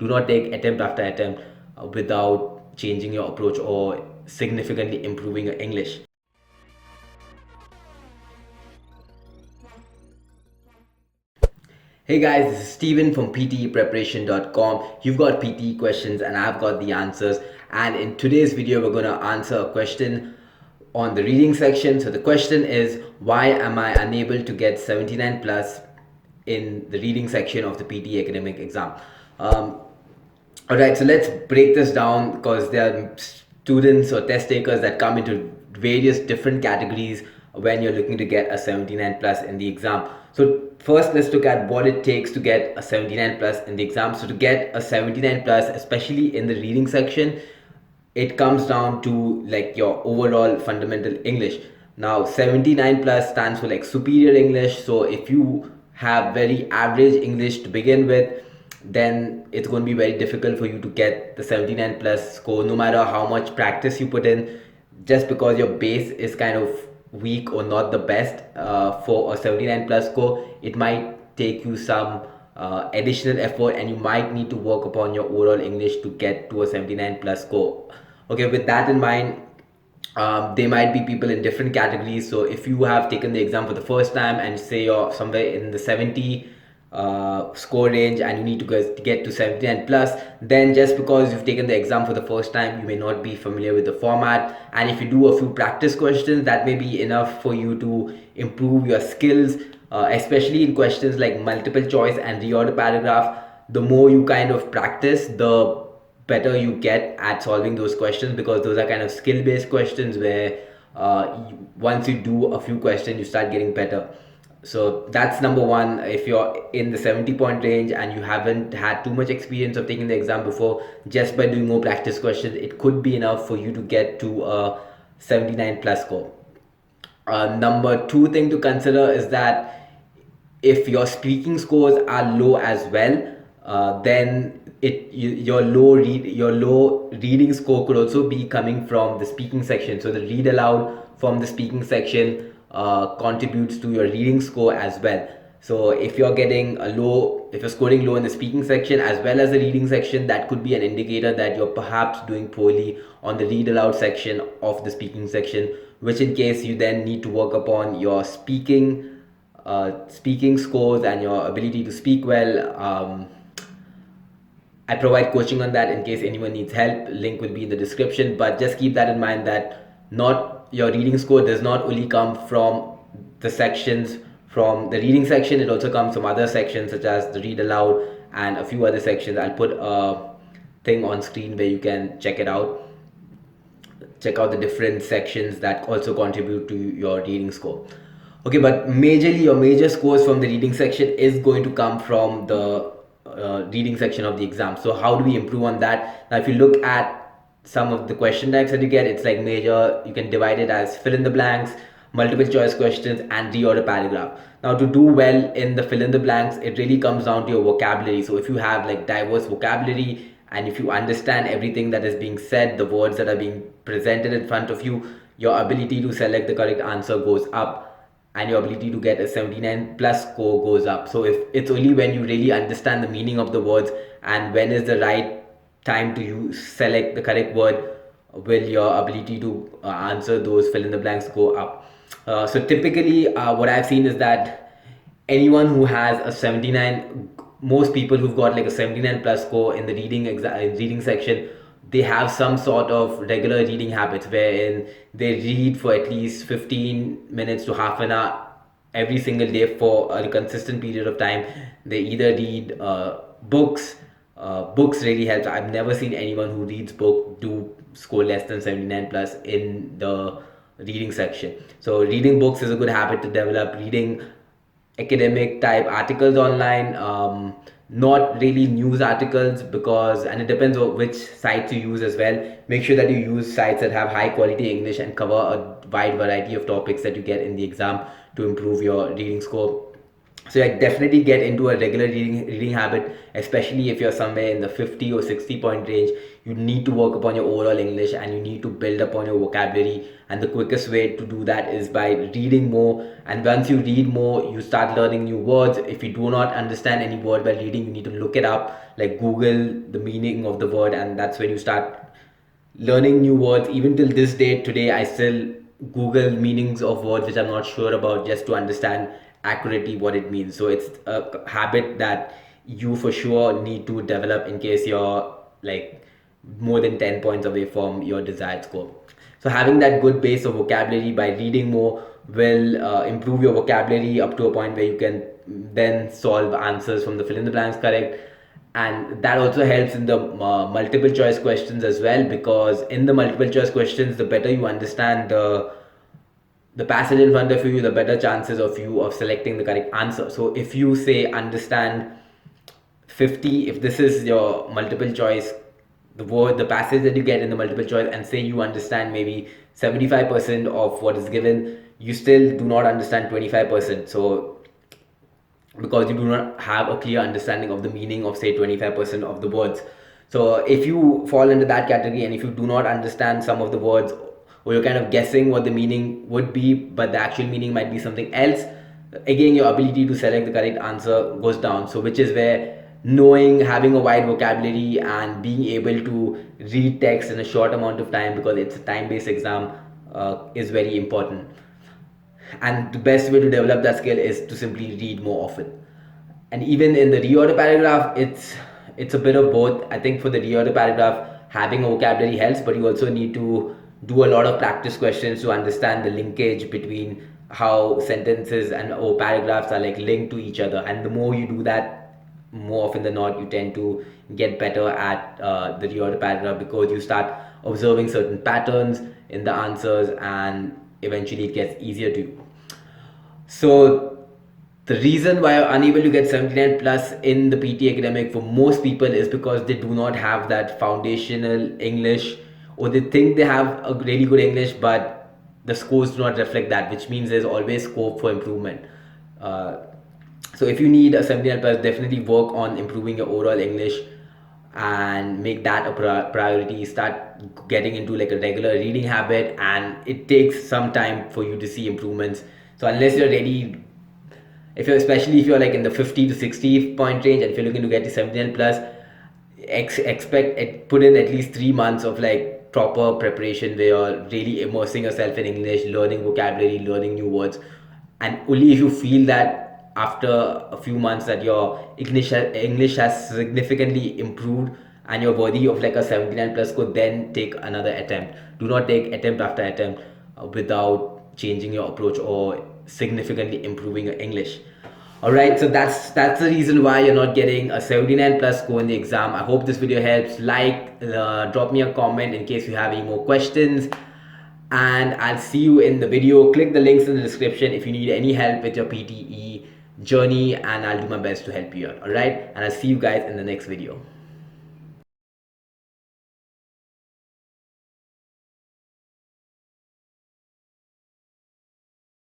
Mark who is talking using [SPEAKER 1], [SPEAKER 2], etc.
[SPEAKER 1] do not take attempt after attempt without changing your approach or significantly improving your English. Hey guys, this is Steven from PTEpreparation.com. You've got PTE questions and I've got the answers. And in today's video, we're going to answer a question on the reading section. So the question is, why am I unable to get 79 plus in the reading section of the PTE academic exam? Alright, so let's break this down because there are students or test takers that come into various different categories when you're looking to get a 79 plus in the exam. So first, let's look at what it takes to get a 79 plus in the exam. So to get a 79 plus, especially in the reading section, it comes down to like your overall fundamental English. Now 79 plus stands for like superior English. So if you have very average English to begin with, then it's going to be very difficult for you to get the 79 plus score no matter how much practice you put in, just because your base is kind of weak or not the best for a 79 plus score. It might take you some additional effort and you might need to work upon your overall English to get to a 79 plus score. Okay, with that in mind, there might be people in different categories. So if you have taken the exam for the first time and say you're somewhere in the 70 score range and you need to get to 79 plus, then just because you've taken the exam for the first time, you may not be familiar with the format, and if you do a few practice questions, that may be enough for you to improve your skills, especially in questions like multiple choice and reorder paragraph. The more you kind of practice, the better you get at solving those questions, because those are kind of skill based questions where once you do a few questions, you start getting better. So that's number one. If you're in the 70-point range and you haven't had too much experience of taking the exam before, just by doing more practice questions, it could be enough for you to get to a 79 plus score. Number two thing to consider is that if your speaking scores are low as well, then your low reading score could also be coming from the speaking section. So the read aloud from the speaking section contributes to your reading score as well. So if you're scoring low in the speaking section as well as the reading section, that could be an indicator that you're perhaps doing poorly on the read aloud section of the speaking section, which in case you then need to work upon your speaking scores and your ability to speak well. I provide coaching on that in case anyone needs help. Link will be in the description, but just keep that in mind that not your reading score does not only come from the sections from the reading section, it also comes from other sections such as the read aloud and a few other sections. I'll put a thing on screen where you can check it out. Check out the different sections that also contribute to your reading score. Okay, but majorly your major scores from the reading section is going to come from the reading section of the exam. So how do we improve on that? Now if you look at some of the question types that you get, it's like major, you can divide it as fill in the blanks, multiple choice questions, and reorder paragraph. Now to do well in the fill in the blanks, it really comes down to your vocabulary. So if you have like diverse vocabulary and if you understand everything that is being said, the words that are being presented in front of you, your ability to select the correct answer goes up and your ability to get a 79 plus score goes up. So if it's only when you really understand the meaning of the words and when is the right time to select the correct word, will your ability to answer those fill in the blanks go up. So typically what I've seen is that anyone who has a 79, most people who've got like a 79 plus score in the reading section, they have some sort of regular reading habits wherein they read for at least 15 minutes to half an hour every single day for a consistent period of time. They either read books. Books really helps. I've never seen anyone who reads book do score less than 79 plus in the reading section. So reading books is a good habit to develop. Reading academic type articles online, not really news articles, and it depends on which sites you use as well. Make sure that you use sites that have high quality English and cover a wide variety of topics that you get in the exam to improve your reading score. So like definitely get into a regular reading habit, especially if you're somewhere in the 50 or 60 point range. You need to work upon your overall English and you need to build upon your vocabulary. And the quickest way to do that is by reading more. And once you read more, you start learning new words. If you do not understand any word by reading, you need to look it up, like Google the meaning of the word, and that's when you start learning new words. Even till this day today, I still Google meanings of words which I'm not sure about, just to understand accurately what it means. So it's a habit that you for sure need to develop in case you're like more than 10 points away from your desired score. So having that good base of vocabulary by reading more will improve your vocabulary up to a point where you can then solve answers from the fill in the blanks correct. And that also helps in the multiple choice questions as well, because in the multiple choice questions, the better you understand the passage in front of you, the better chances of you of selecting the correct answer. So if you say understand 50, if this is your multiple choice, the passage that you get in the multiple choice, and say you understand maybe 75% of what is given, you still do not understand 25%. So because you do not have a clear understanding of the meaning of say 25% of the words. So if you fall into that category and if you do not understand some of the words, or you're kind of guessing what the meaning would be but the actual meaning might be something else, again your ability to select the correct answer goes down. So which is where knowing, having a wide vocabulary and being able to read text in a short amount of time, because it's a time based exam, is very important. And the best way to develop that skill is to simply read more often. And even in the reorder paragraph, it's a bit of both. I think for the reorder paragraph, having a vocabulary helps, but you also need to do a lot of practice questions to understand the linkage between how sentences and or paragraphs are like linked to each other. And the more you do that, more often than not, you tend to get better at the reorder paragraph, because you start observing certain patterns in the answers, and eventually it gets easier to you. So the reason why I'm unable to get 79 plus in the PT academic for most people is because they do not have that foundational English, or they think they have a really good English, but the scores do not reflect that, which means there's always scope for improvement. Uh, so if you need a 79 plus, definitely work on improving your overall English and make that a priority. Start getting into like a regular reading habit, and it takes some time for you to see improvements. So unless you're ready, if you're especially if you're like in the 50 to 60 point range, and if you're looking to get to 79 plus, expect it, put in at least 3 months of like proper preparation where you're really immersing yourself in English, learning vocabulary, learning new words. And only if you feel that after a few months that your English has significantly improved and you're worthy of like a 79 plus score, then take another attempt. Do not take attempt after attempt without changing your approach or significantly improving your English. All right, so that's the reason why you're not getting a 79 plus score in the exam. I hope this video helps. Drop me a comment in case you have any more questions, and I'll see you in the video. Click the links in the description if you need any help with your PTE journey, and I'll do my best to help you out. All right, and I'll see you guys in the next video.